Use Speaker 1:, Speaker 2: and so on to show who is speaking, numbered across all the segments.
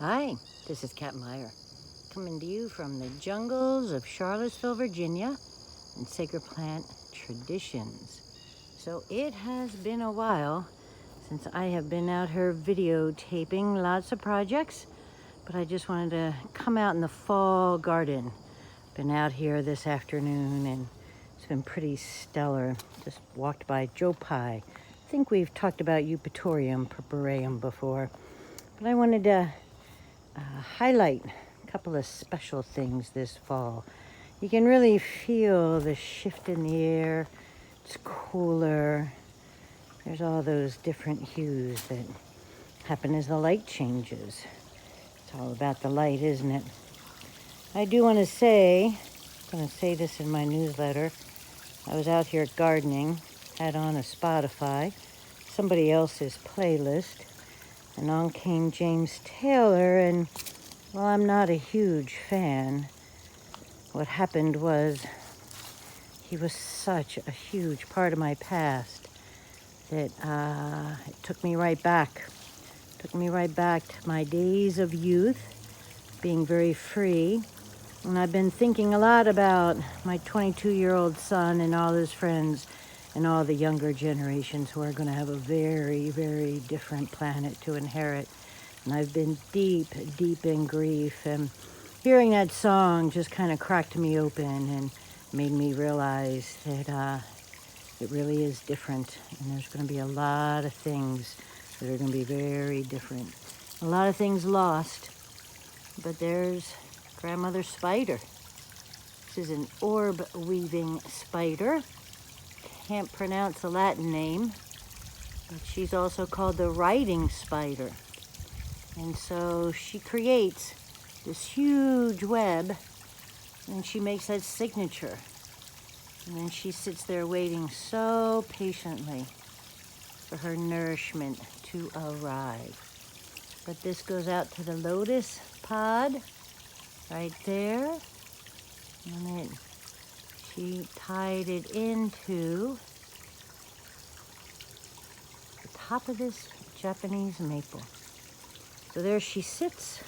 Speaker 1: Hi, this is Kat Meyer, coming to you from the jungles of Charlottesville, Virginia, and Sacred Plant Traditions. So it has been a while since I have been out here videotaping lots of projects, but I just wanted to come out in the fall garden. Been out here this afternoon and it's been pretty stellar. Just walked by Joe Pye. I think we've talked about Eupatorium purpureum before, but I wanted to highlight a couple of special things this fall. You can really feel the shift in the air. It's cooler. There's all those different hues that happen as the light changes. It's all about the light, isn't it? I do want to say, I'm going to say this in my newsletter, I was out here gardening, had on a Spotify, somebody else's playlist, and on came James Taylor, and while I'm not a huge fan, what happened was he was such a huge part of my past that it took me right back. Took me right back to my days of youth, being very free. And I've been thinking a lot about my 22-year-old son and all his friends and all the younger generations who are going to have a very, very different planet to inherit. And I've been deep, deep in grief. And hearing that song just kind of cracked me open and made me realize that it really is different. And there's going to be a lot of things that are going to be very different. A lot of things lost. But there's grandmother spider. This is an orb weaving spider. Can't pronounce the Latin name, but she's also called the writing spider. And so she creates this huge web and she makes that signature. And then she sits there waiting so patiently for her nourishment to arrive. But this goes out to the lotus pod right there. And she tied it into the top of this Japanese maple. So there she sits,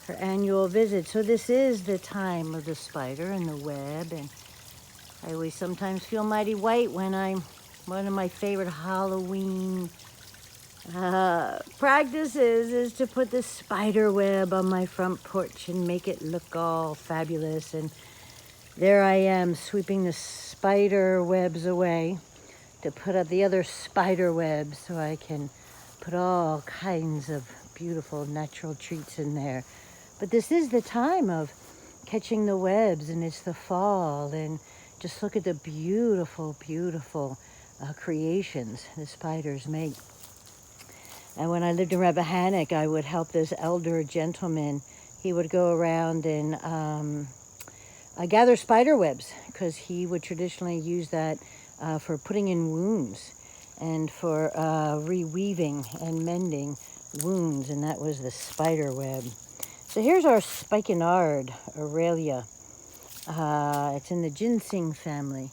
Speaker 1: her annual visit. So this is the time of the spider and the web. And I always sometimes feel mighty white when one of my favorite Halloween practices is to put the spider web on my front porch and make it look all fabulous. And there I am sweeping the spider webs away to put up the other spider webs so I can put all kinds of beautiful natural treats in there. But this is the time of catching the webs, and it's the fall, and just look at the beautiful, beautiful creations the spiders make. And when I lived in Rappahannock, I would help this elder gentleman. He would go around and gather spider webs because he would traditionally use that for putting in wounds and for reweaving and mending wounds, and that was the spider web. So here's our spikenard, Aurelia. It's in the ginseng family.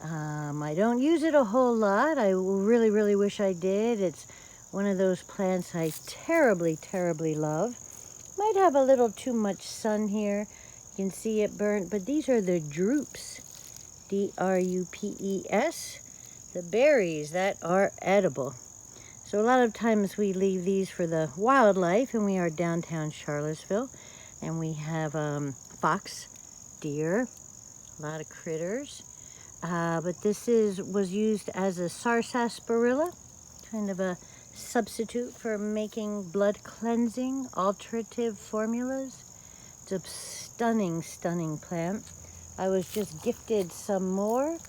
Speaker 1: I don't use it a whole lot. I really, really wish I did. It's one of those plants I terribly, terribly love. Might have a little too much sun here. You can see it burnt, but these are the drupes, D-R-U-P-E-S, the berries that are edible. So a lot of times we leave these for the wildlife, and we are downtown Charlottesville, and we have fox, deer, a lot of critters. But this was used as a sarsaparilla, kind of a substitute for making blood cleansing, alterative formulas. It's a stunning, stunning plant. I was just gifted some more.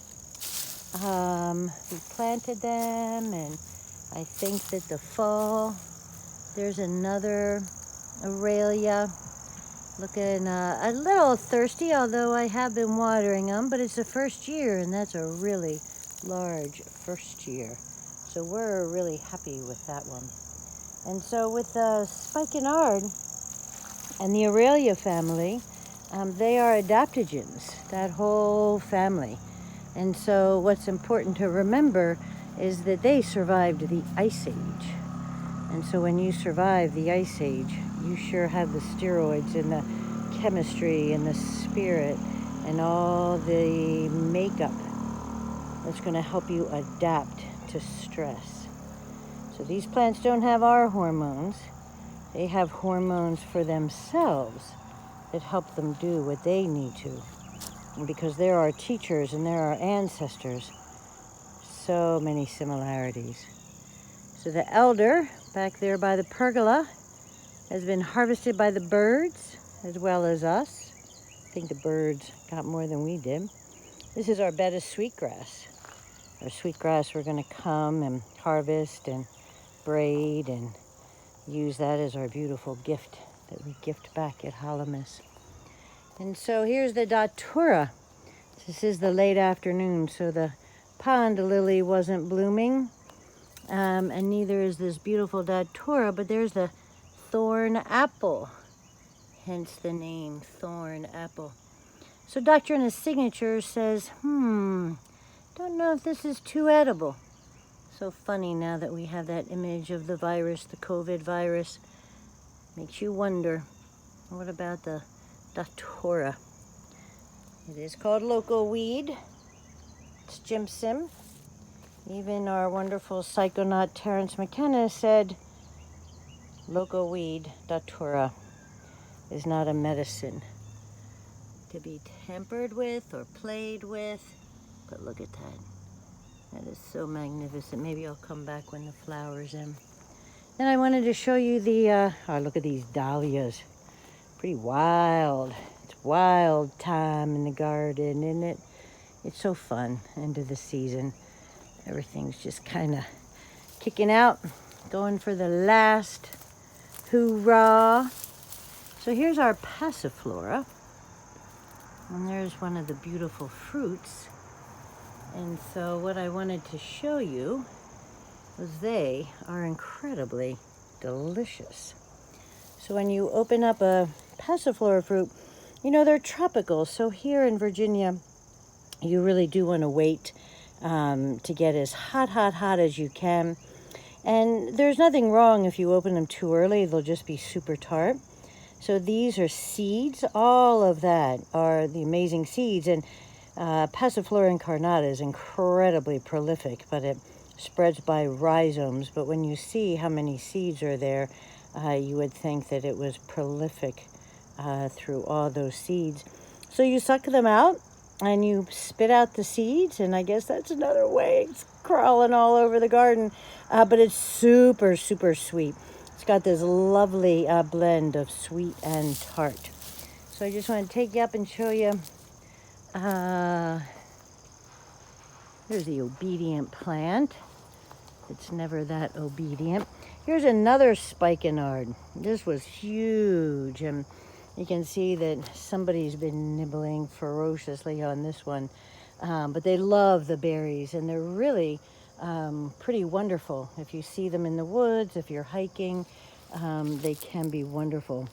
Speaker 1: We planted them, and I think that the fall, there's another Aurelia. Looking a little thirsty, although I have been watering them, but it's the first year, and that's a really large first year. So we're really happy with that one. And so with the spikenard and the Aurelia family, they are adaptogens, that whole family. And so what's important to remember is that they survived the Ice Age. And so when you survive the Ice Age, you sure have the steroids and the chemistry and the spirit and all the makeup that's going to help you adapt to stress. So these plants don't have our hormones. They have hormones for themselves that help them do what they need to. And because they're our teachers and they're our ancestors, so many similarities. So the elder back there by the pergola has been harvested by the birds as well as us. I think the birds got more than we did. This is our bed of sweetgrass. Our sweetgrass we're going to come and harvest and braid and use that as our beautiful gift that we gift back at Halamis. And so here's the datura. This is the late afternoon, so the pond lily wasn't blooming, and neither is this beautiful datura, but there's the thorn apple, hence the name thorn apple. So doctor in his signature says, don't know if this is too edible. So funny now that we have that image of the virus, the COVID virus. Makes you wonder, what about the datura? It is called local weed. It's Jimson. Even our wonderful psychonaut Terence McKenna said local weed, datura, is not a medicine to be tampered with or played with. But look at that. That is so magnificent. Maybe I'll come back when the flower's in. Then I wanted to show you the, look at these dahlias. Pretty wild. It's wild time in the garden, isn't it? It's so fun, end of the season. Everything's just kind of kicking out, going for the last hoorah. So here's our passiflora. And there's one of the beautiful fruits. And so what I wanted to show you was they are incredibly delicious. So when you open up a passiflora fruit, you know, they're tropical. So here in Virginia, you really do want to wait to get as hot as you can. And there's nothing wrong if you open them too early. They'll just be super tart. So these are seeds. All of that are the amazing seeds. And Passiflora incarnata is incredibly prolific, but it spreads by rhizomes. But when you see how many seeds are there, you would think that it was prolific through all those seeds. So you suck them out and you spit out the seeds, and I guess that's another way. It's crawling all over the garden, but it's super, super sweet. It's got this lovely blend of sweet and tart. So I just want to take you up and show you. Here's the obedient plant. It's never that obedient. Here's another spikenard. This was huge, and you can see that somebody's been nibbling ferociously on this one. But they love the berries, and they're really pretty wonderful. If you see them in the woods, if you're hiking, they can be wonderful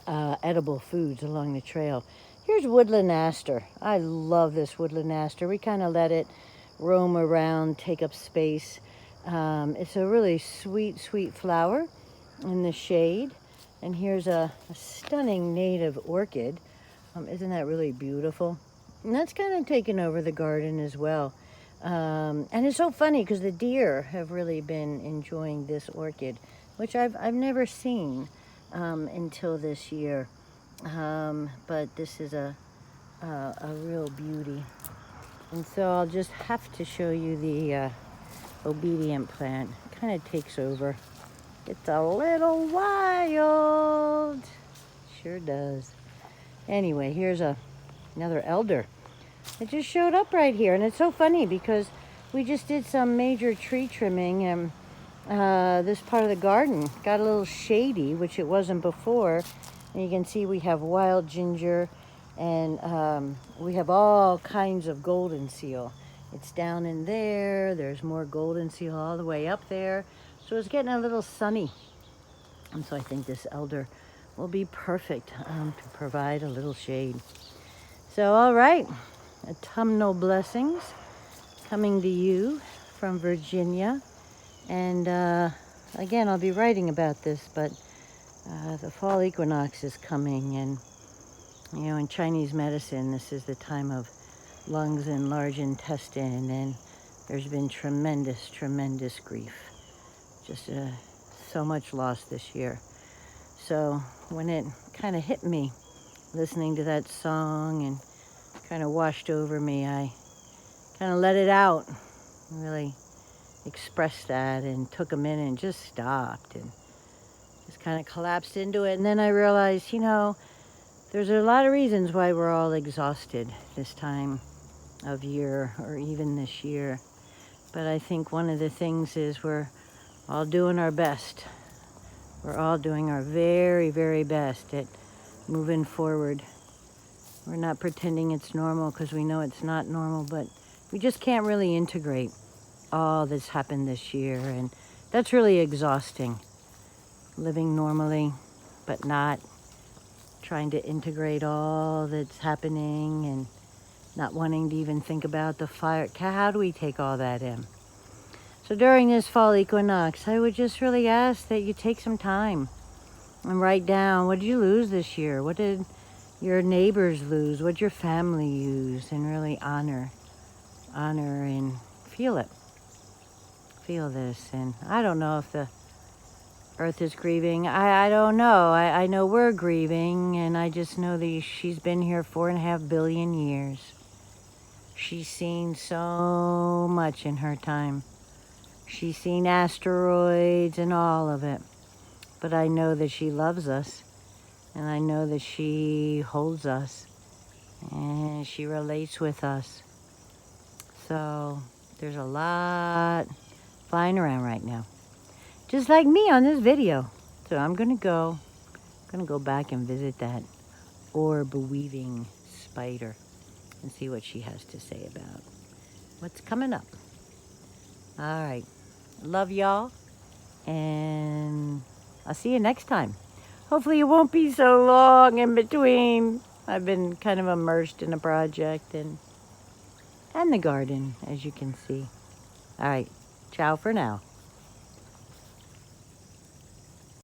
Speaker 1: edible foods along the trail. Here's woodland aster. I love this woodland aster. We kind of let it roam around, take up space. It's a really sweet, sweet flower in the shade. And here's a stunning native orchid. Isn't that really beautiful? And that's kind of taken over the garden as well. And it's so funny because the deer have really been enjoying this orchid, which I've never seen until this year. But this is a real beauty. And so I'll just have to show you the obedient plant. It kind of takes over. It's a little wild. Sure does. Anyway, here's another elder. It just showed up right here. And it's so funny because we just did some major tree trimming, and this part of the garden got a little shady, which it wasn't before. And you can see we have wild ginger, and we have all kinds of golden seal. It's down in there. There's more golden seal all the way up there. So it's getting a little sunny. And so I think this elder will be perfect to provide a little shade. So, all right, autumnal blessings coming to you from Virginia. And again, I'll be writing about this, but The fall equinox is coming, and you know, in Chinese medicine, this is the time of lungs and large intestine, and there's been tremendous, tremendous grief. Just so much loss this year. So when it kind of hit me, listening to that song and kind of washed over me, I kind of let it out, really expressed that and took a minute and just stopped and just kind of collapsed into it. And then I realized, you know, there's a lot of reasons why we're all exhausted this time of year or even this year. But I think one of the things is we're all doing our best. We're all doing our very, very best at moving forward. We're not pretending it's normal because we know it's not normal, but we just can't really integrate all that's happened this year, and that's really exhausting. Living normally, but not trying to integrate all that's happening and not wanting to even think about the fire. How do we take all that in? So during this fall equinox, I would just really ask that you take some time and write down, what did you lose this year? What did your neighbors lose? What did your family lose? And really honor and feel it. Feel this. And I don't know if the earth is grieving. I don't know. I know we're grieving, and I just know that she's been here 4.5 billion years. She's seen so much in her time. She's seen asteroids and all of it. But I know that she loves us, and I know that she holds us, and she relates with us. So there's a lot flying around right now, just like me on this video. So I'm gonna go back and visit that orb weaving spider and see what she has to say about what's coming up. All right, love y'all, and I'll see you next time. Hopefully it won't be so long in between. I've been kind of immersed in a project and the garden, as you can see. All right, ciao for now.